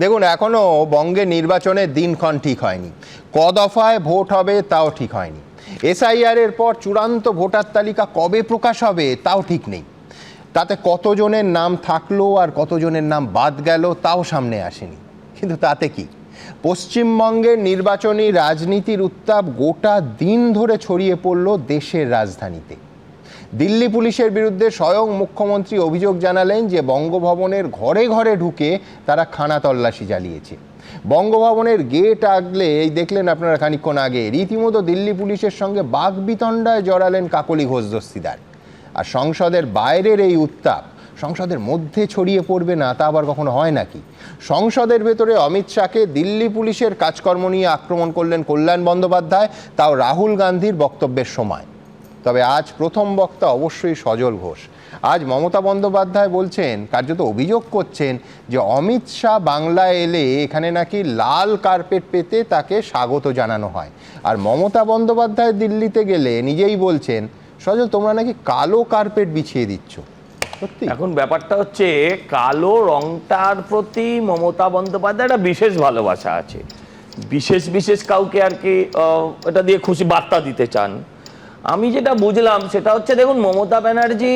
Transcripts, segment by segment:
দেখুন, এখনো বঙ্গে নির্বাচনের দিনক্ষণ ঠিক হয়নি, ক দফায় ভোট হবে তাও ঠিক হয়নি, এসআইআর এর পর চূড়ান্ত ভোটার তালিকা কবে প্রকাশ হবে তাও ঠিক নেই, তাতে কতজনের নাম থাকলো আর কতজনের নাম বাদ গেল তাও সামনে আসেনি। কিন্তু তাতে কি, পশ্চিমবঙ্গের নির্বাচনী রাজনীতির উত্তাপ গোটা দিন ধরে ছড়িয়ে পড়ল দেশের রাজধানীতে। দিল্লি পুলিশের বিরুদ্ধে স্বয়ং মুখ্যমন্ত্রী অভিযোগ জানালেন যে বঙ্গভবনের ঘরে ঘরে ঢুকে তারা খানা তল্লাশি চালিয়েছে। বঙ্গভবনের গেট আগলে এই দেখলেন আপনারা খানিকক্ষণ আগে রীতিমতো দিল্লি পুলিশের সঙ্গে বাকবিতণ্ডায় জড়ালেন কাকলি ঘোষ দস্তিদার। আর সংসদের বাইরের এই উত্তাপ সংসদের মধ্যে ছড়িয়ে পড়বে না তা আবার কখনো হয় নাকি? সংসদের ভেতরে অমিত শাহকে দিল্লি পুলিশের কাজকর্ম নিয়ে আক্রমণ করলেন কল্যাণ বন্দ্যোপাধ্যায়, তাও রাহুল গান্ধীর বক্তব্যের সময়। তবে আজ প্রথম বক্তা অবশ্যই সজল ঘোষ। আজ মমতা বন্দ্যোপাধ্যায় বলছেন, কার্যত অভিযোগ করছেন যে অমিত শাহ বাংলায় এলে এখানে নাকি লাল কার্পেট পেতে তাকে স্বাগত জানানো হয়, আর মমতা বন্দ্যোপাধ্যায় দিল্লিতে গেলে নিজেই বলছেন, সজল তোমরা নাকি কালো কার্পেট বিছিয়ে দিচ্ছ। সত্যি এখন ব্যাপারটা হচ্ছে, কালো রংটার প্রতি মমতা বন্দ্যোপাধ্যায় একটা বিশেষ ভালোবাসা আছে, বিশেষ বিশেষ কাউকে আর কি এটা দিয়ে খুশি বার্তা দিতে চান। আমি যেটা বুঝলাম সেটা হচ্ছে, দেখুন মমতা ব্যানার্জি,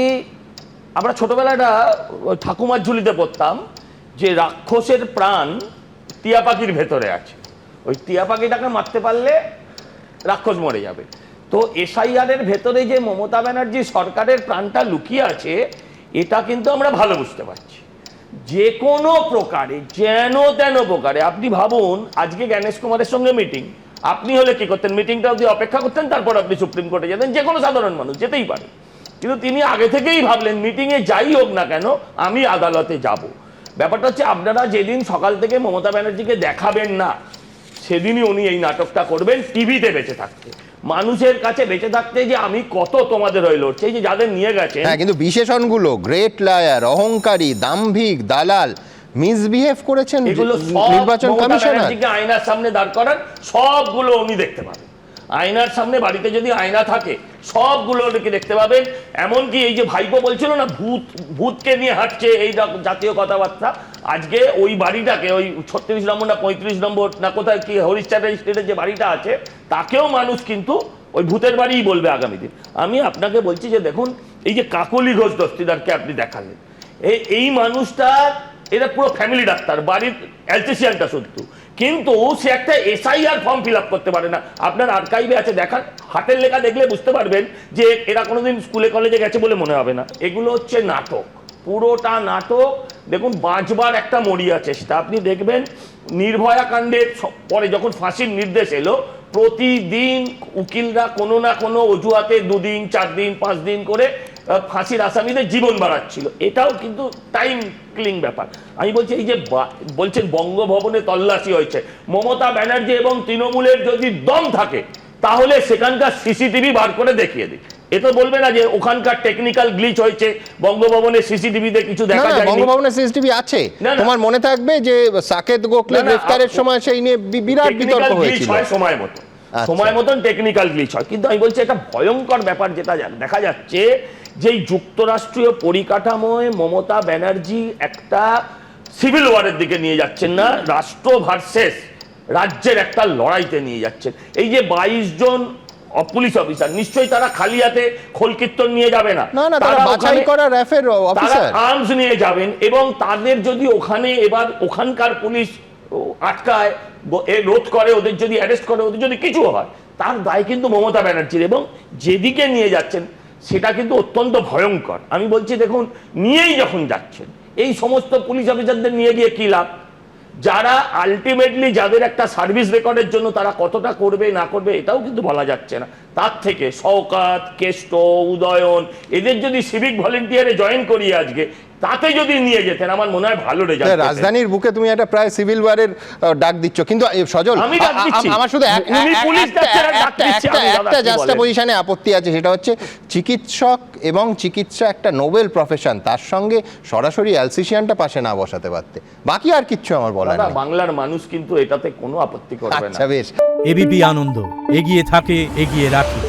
আমরা ছোটবেলাটা ঠাকুমার ঝুলিতে পড়তাম যে রাক্ষসের প্রাণ টিয়া পাখির ভেতরে আছে, ওই টিয়া পাখিটাকে মারতে পারলে রাক্ষস মরে যাবে। তো এসআইআর এর ভেতরে যে মমতা ব্যানার্জি সরকারের প্রাণটা লুকিয়ে আছে, এটা কিন্তু আমরা ভালো বুঝতে পারছি। যে কোনো প্রকারে, যেন তেন প্রকারে, আপনি ভাবুন আজকে জ্ঞানেশ কুমারের সঙ্গে মিটিং, আপনি হলে কি করতেন? মিটিংটা অবধি অপেক্ষা করতেন, তারপর আপনি সুপ্রিম কোর্টে যেতেন, যে কোনো সাধারণ মানুষ যেতেই পারে। কিন্তু তিনি আগে থেকেই ভাবলেন মিটিংয়ে যাই হোক না কেন আমি আদালতে যাব। ব্যাপারটা হচ্ছে, আপনারা যেদিন সকাল থেকে মমতা ব্যানার্জিকে দেখাবেন না, সেদিনই উনি এই নাটকটা করবেন টিভিতে বেঁচে থাকতে, মানুষের কাছে বেঁচে থাকতে, যে আমি কত তোমাদের হয়ে লড়ছি। এই যে যাদের নিয়ে গেছে, হ্যাঁ, কিন্তু বিশেষণগুলো গ্রেট লায়ার, অহংকারী, দাম্ভিক, দালাল, মিসবিহেভ করেছেন নির্বাচন কমিশনার। আয়নার সামনে দাঁড় করান, সবগুলো উনি দেখতে পাবেন। আয়নার সামনে, বাড়িতে যদি আয়না থাকে, সবগুলো উনি দেখতে পাবেন। এমনকি এই যে ভাইপো বলছিল না ভূতকে নিয়ে হাঁটছে, এই জাতীয় কথাবার্তা, আজকে ওই বাড়িটাকে, ওই 36 নম্বর না 35 নম্বর না কোথায় কি হরিশ্চন্দ্র স্ট্রিটের যে বাড়িটা আছে, তাকেও মানুষ কিন্তু ওই ভূতের বাড়িই বলবে আগামী দিন। আমি আপনাকে বলছি যে দেখুন, এই যে কাকলি ঘোষ দস্তিদারকে আপনি দেখালেন, এই মানুষটা, এটা পুরো ফ্যামিলি ডাক্তার, বাড়ির অ্যালসেশিয়ানটা সত্য, কিন্তু সে একটা এসআইআর ফর্ম ফিল আপ করতে পারে না। আপনার আর্কাইভে আছে, দেখান, হাতের লেখা দেখলে বুঝতে পারবেন যে এরা কোনোদিন স্কুলে কলেজে গেছে বলে মনে হবে না। এগুলো হচ্ছে নাটক, পুরোটা নাটক। দেখুন, বাঁচবার একটা মরিয়া চেষ্টা। আপনি দেখবেন নির্ভয়া কাণ্ডের পরে যখন ফাঁসির নির্দেশ এলো, প্রতিদিন উকিলরা কোনো না কোনো অজুহাতে 2 দিন 4 দিন 5 দিন করে ফাঁসির আসামিদের জীবন বাড়াচ্ছিল। এটাও কিন্তু টাইম কিলিং ব্যাপার। আমি বলছি, এই যে বলছেন বঙ্গভবনে তল্লাশি হয়েছে, মমতা ব্যানার্জি এবং তৃণমূলের যদি দম থাকে তাহলে সেখানকার সিসিটিভি বার করে দেখিয়ে দিই। এটা বলবে না যে ওখানকার টেকনিক্যাল গ্লিচ হয়েছে, বঙ্গভবনের সিসিটিভিতে কিছু দেখা যায়নি। বঙ্গভবনের সিসিটিভি আছে, তোমার মনে থাকবে যে সাকেত গোখলে গ্রেফতারের সময় সেই নিয়ে বিরাট বিতর্ক হয়েছিল। সময় মতন টেকনিক্যাল গ্লিচ হয়। কিন্তু আমি বলছি, একটা ভয়ঙ্কর ব্যাপার যেটা দেখা যাচ্ছে, যে যুক্তরাষ্ট্রীয় পরিকাঠামোয় মমতা ব্যানার্জি একটা সিভিল ওয়ারের দিকে নিয়ে যাচ্ছেন না, রাষ্ট্র ভার্সেস রাজ্যের একটা লড়াইতে নিয়ে যাচ্ছেন। এই যে 22 জন পুলিশ অফিসার, নিশ্চয়ই তারা খালি হাতে খোল কীর্তন নিয়ে যাবে না, তারা বাছাই করা র‍্যাফের অফিসার, আর্মস নিয়ে যাবেন। এবং তাদের যদি ওখানে এবার ওখানকার পুলিশ আটকায়, রোধ করে, ওদের যদি অ্যারেস্ট করে, ওদের যদি কিছু হয়, তার দায় কিন্তু মমতা ব্যানার্জির। এবং যেদিকে নিয়ে যাচ্ছেন সেটা কিন্তু অত্যন্ত ভয়ঙ্কর। আমি বলছি, দেখুন, নিয়েই যখন যাচ্ছেন, এই সমস্ত পুলিশ অফিসারদের নিয়ে গিয়ে কি লাভ? যারা আলটিমেটলি, যাদের একটা সার্ভিস রেকর্ডের জন্য তারা কতটা করবে না করবে এটাও কিন্তু বলা যাচ্ছে না। তার থেকে শওকত, কেষ্ট, উদয়ন, এদের যদি সিভিক ভলেন্টিয়ারে জয়েন করিয়ে আজকে, তাতে যদি নিয়ে যেতেন, আমার মনে হয় ভালো রেজাল্ট। রাজধানীর বুকে তুমি একটা প্রায় সিভিল ওয়ারের ডাক দিচ্ছ, কিন্তু সজল, আমার শুধু একটা জাস্ট পজিশনে আপত্তি আছে, সেটা হচ্ছে চিকিৎসক এবং চিকিৎসা একটা নোবেল প্রফেশন, তার সঙ্গে সরাসরি অ্যালসেশিয়ানটা পাশে না বসাতে পারতে। বাকি আর কিচ্ছু আমার বলার নেই। বাংলার মানুষ কিন্তু এটাতে কোনো আপত্তি করবে না। আচ্ছা, বেশ। এবিপি আনন্দ, এগিয়ে থাকে, এগিয়ে রাখে।